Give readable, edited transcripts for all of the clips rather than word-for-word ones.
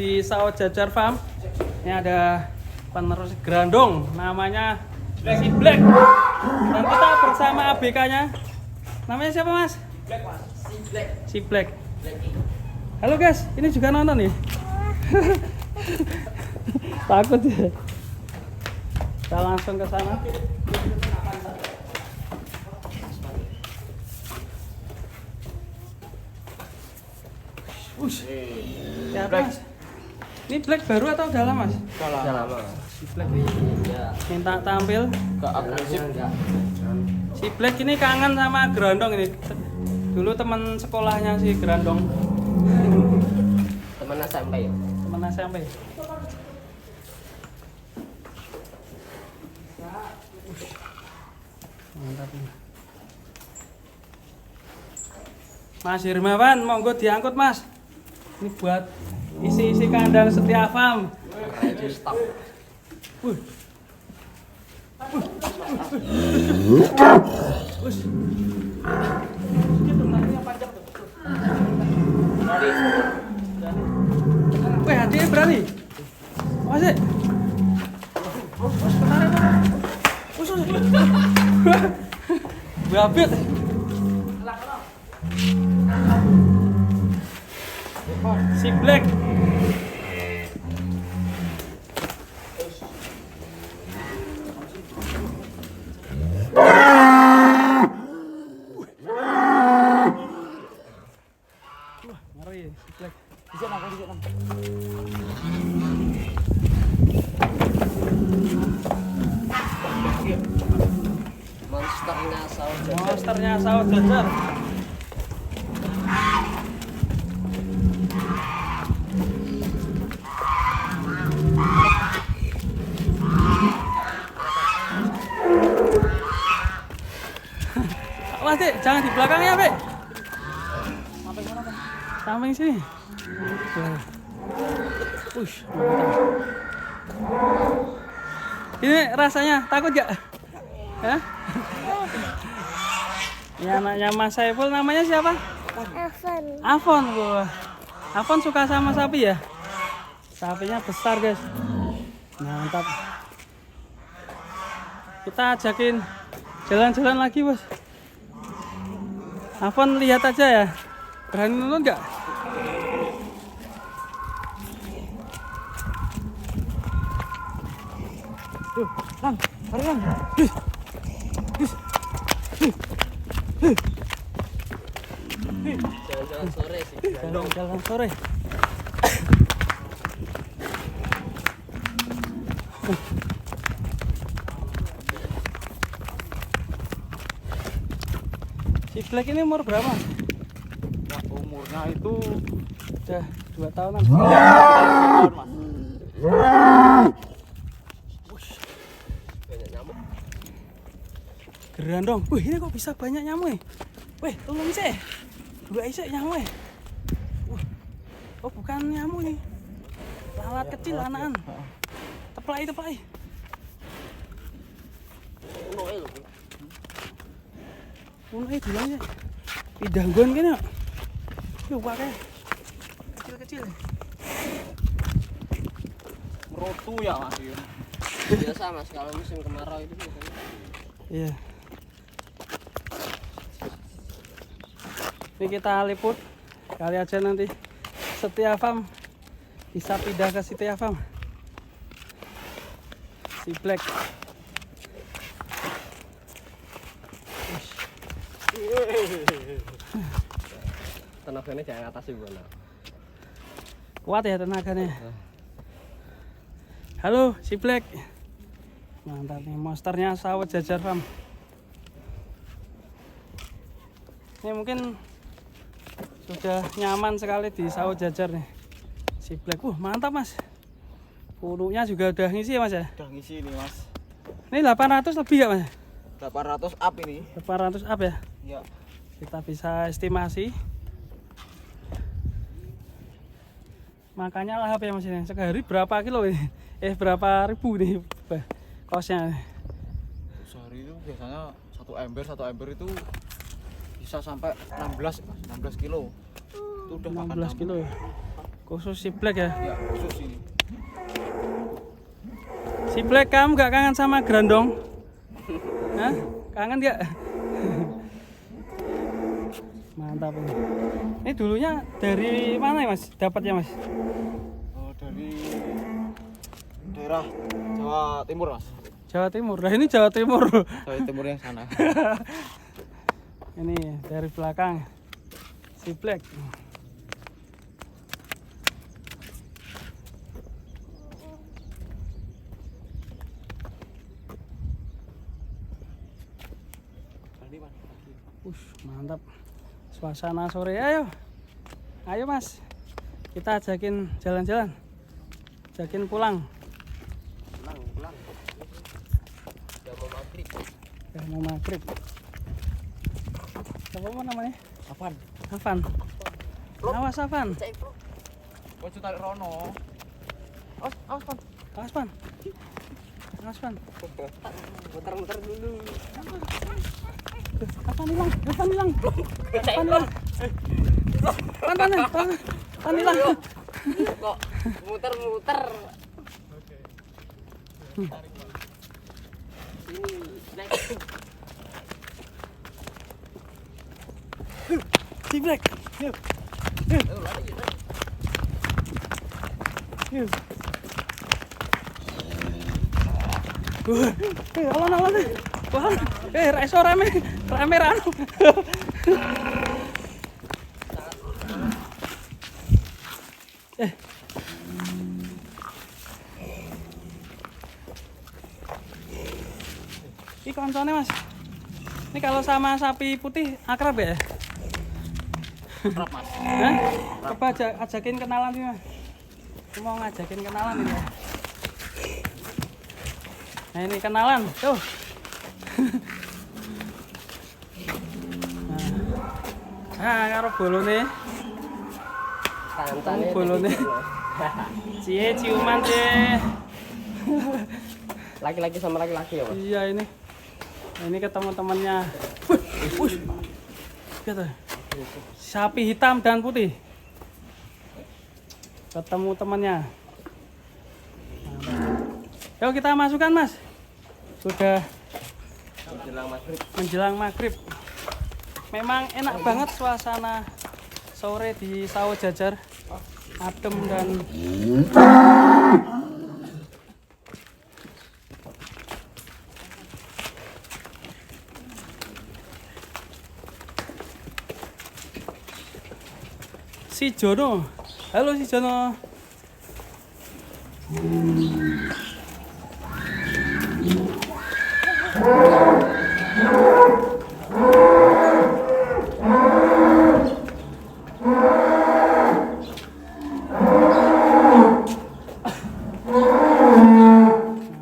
di Sawah Jajar Farm. Ini ada penerus gerandong, namanya si Black. Dan kita bersama ABK-nya. Namanya siapa, Mas? Black, Mas. Si Black. Halo guys, ini juga nonton nih. Takut ya. Kita langsung ke sana. Ya, Mas. Ini Black baru atau udah lama, Mas? Udah lama. Si Black ini minta tampil. Gak agresif. Si Black ini kangen sama gerandong ini. Dulu teman sekolahnya si gerandong. Temen SMP ya? Teman SMP. Mantap nih. Mas Hirmawan, monggo diangkut, Mas. Ini buat isi-isi kandang Setia Farm. Ready stop. Weh, hadiah berani. Masih. Babit. Si Black. Ngeri si Black. Bisa nang, bisa nang. Monsternya Sawah Jajar. Monsternya Sawah Jajar. Mas, Dek, jangan di belakangnya, Bek. Samping mana, Bek? Samping sini. Push. Ini rasanya takut gak? Hah? Ini anaknya Mas Saiful, namanya siapa? Afan. Afon. Wah. Afon suka sama sapi ya? Sapinya besar, guys. Mantap. Kita ajakin jalan-jalan lagi, Bos. Afon lihat aja ya. Berani nonton nggak? Tuh, Lang, mari Lang. Jalan-jalan sore sih. Jalan-jalan sore. Si Black ini umur berapa? Ya, umurnya itu Udah 2 tahunan. tahun, Mas. Banyak nyamuk. Gerandong. Wih, ini kok bisa banyak nyamuk ya? Wih, tolong sih. Dua isek nyamuk ya? Oh, bukan nyamuk nih. Lalat kecil, anakan. Teplai, teplai. Uno lho. Unai bilang ya. Pidanggon kan ya? Lupa kayak. Kecil-kecil. Merotu ya, Mas. Ya. Biasa, Mas, kalau musim kemarau itu biasanya. Iya. Ini kita liput. Kali aja nanti Setia Farm bisa pindah ke Setia Farm. Si Black. Tenaganya jangan atas sih, Bang. Kuat ya tenaganya. Halo, si Black. Mantap nih, monsternya Sawah Jajar Farm. Ini mungkin sudah nyaman sekali di Sawah Jajar nih. Si Black. Mantap, Mas. Pulunya juga udah ngisi ya, Mas ya? Udah ngisi ini, Mas. Ini 800 lebih gak, Mas? 800 up ini. 800 up ya? Ya. Kita bisa estimasi. Makanya lahap ya, Mas ini. Sehari berapa kilo ini? Berapa ribu nih kosnya? Sehari itu biasanya satu ember itu bisa sampai 16 kilo. Itu udah makan 16 kilo ya? Khusus si Black ya. Ya khusus ini. Si Black, kamu gak kangen sama Grandong? Hah? Kangen gak? Mantap ini. Ini dulunya dari mana ya Mas? Dapatnya Mas? Dari daerah Jawa Timur Mas. Jawa Timur. Nah ini Jawa Timur. Jawa Timur yang sana. Ini dari belakang si Black. Mantap. Suasana sore. Ayo. Ayo Mas. Kita ajakin jalan-jalan. Ajakin pulang. Pulang. Udah mau maghrib. Udah mau maghrib. Apa namanya? Apaan? Afan. Awas Afan. Kau tarik rono. Awas Pan. Awas Pan. Awas Pan. Muter-muter dulu. Afan hilang. Afan hilang. Afan hilang. Pan hilang. Kok muter-muter. Ini naik. Si Black. Yuk. Yuk. Alon. Wah, reso rame rano. Ini koncone Mas. Ini kalau sama sapi putih akrab ya? Akrab Mas. Hah? Coba ajakin kenalan sih Mas. Aku mau ngajakin kenalan ini ya. Nah ini kenalan, tuh. Nah, karo bolone. Tantane Bolone. Cie ciuman cie. Laki-laki sama laki-laki ya, Mas? Iya ini. Nah, ini ketemu temannya. Wush. Gitu. Sapi hitam dan putih. Ketemu temannya. Yuk kita masukkan Mas. Sudah menjelang maghrib. Memang enak banget suasana sore di Sawah Jajar. Adem dan si Jono. Halo si Jono.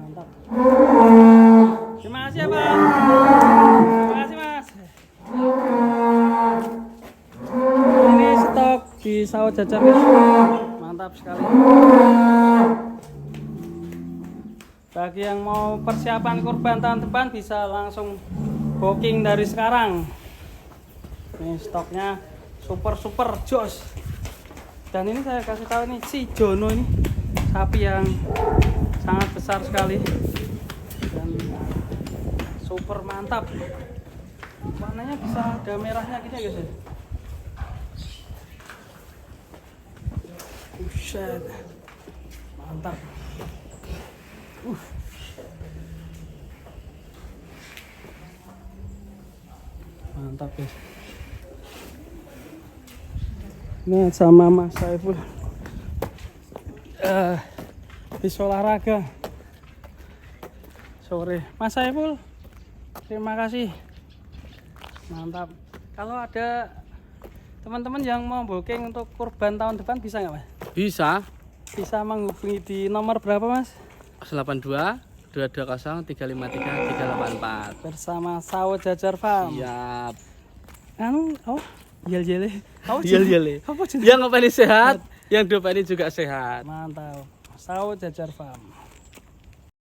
Mantap. Terima kasih ya Bang. Terima kasih Mas. Ini stok di Sawah Jajar guys. Mantap sekali. Bagi yang mau persiapan kurban tahun depan bisa langsung booking dari sekarang. Ini stoknya super jos. Dan ini saya kasih tahu nih si Jono ini sapi yang sangat besar sekali dan super mantap. Warnanya bisa ada merahnya gini ya guys ya. Buset. Mantap. Mantap guys. Ini sama Mas Saiful bisa olahraga sore. Mas Saiful, terima kasih. Mantap. Kalau ada teman-teman yang mau booking untuk kurban tahun depan bisa nggak Mas? Bisa. Bisa menghubungi di nomor berapa Mas? 82 220 353 384. Bersama Sawah Jajar Farm. Siap. Anu, oh, yel-yele. Oh, Yel-yele. Apa jenis? Yang ngopeni sehat, yang dopeni juga sehat. Mantap. Sawah Jajar Farm.